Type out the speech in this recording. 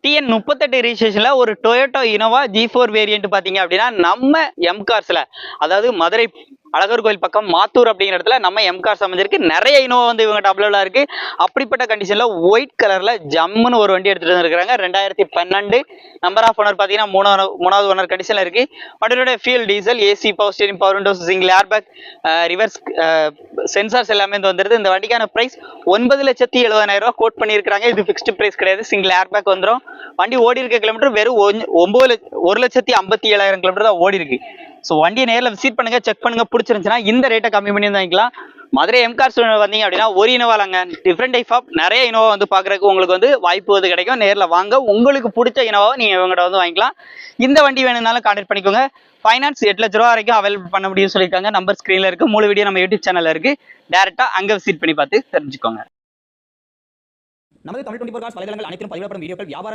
TN 38 ரிஜிஸ்ட்ரேஷன்ல ஒரு Toyota Innova G4 variant பாத்தீங்க அப்படின்னா நம்ம எம் கார்ஸ்ல, அதாவது மதுரை அழகர் கோயில் பக்கம் மாத்தூர் அப்படிங்கிற இடத்துல நம்ம எம் கார்ஸ் அமைஞ்சிருக்கு. நிறைய இனோவா வந்து இவங்க அவைலபிளா இருக்கு. அப்படிப்பட்ட கண்டிஷன்ல ஒயிட் கலர்ல ஜம்முன்னு ஒரு வண்டி எடுத்துட்டு வந்திருக்காங்க. 2012 நம்பர் ஆஃப் ஓனர் பாத்தீங்கன்னா மூணாவது ஓனர் கண்டிஷன்ல இருக்கு. வண்டியோட fuel diesel, AC, power steering, power Windows, single airbag, reverse sensors எல்லாமே வந்துருது. இந்த வண்டிக்கான பிரைஸ் 9,70,000 கோட் பண்ணியிருக்காங்க. இது ஃபிக்ஸ்டு பிரைஸ் கிடையாது. சிங்கிள் ஏர்பேக் வந்துடும். வண்டி ஓடி இருக்க கிலோமீட்டர் வெறும் 1,57,000 கிலோமீட்டர் தான் ஓடி இருக்கு. ஸோ வண்டியை நேரில் விசிட் பண்ணுங்க, செக் பண்ணுங்க. பிடிச்சிருந்துச்சுன்னா இந்த ரேட்டை கம்மி பண்ணி வாங்கிக்கலாம். மதுரை எம் கார்ஸ் வந்தீங்க அப்படின்னா ஒரு இனோவாங்க டிஃப்ரெண்ட் டைப் ஆஃப் நிறைய இனோவா வந்து பார்க்குறதுக்கு உங்களுக்கு வந்து வாய்ப்பு வந்து கிடைக்கும். நேரில் வாங்க, உங்களுக்கு பிடிச்ச இனோவாவை நீங்கள் இவங்ககிட்ட வந்து வாங்கிக்கலாம். இந்த வண்டி வேணும்னாலும் கான்டாக்ட் பண்ணிக்கோங்க. ஃபைனான்ஸ் 8 லட்ச ரூபா வரைக்கும் அவைலபிள் பண்ண முடியும்னு சொல்லியிருக்காங்க. நம்பர் ஸ்க்ரீனில் இருக்குது. முழு வீடியோ நம்ம யூடியூப் சேனலில் இருக்குது. டேரெக்டாக அங்கே விசிட் பண்ணி பார்த்து தெரிஞ்சுக்கோங்க. நமது தமிழ் 24 கார்ஸ் வலைதளங்கள் அனைத்தும் பதிவிடப்படும் வீடியோக்கள் வியாபார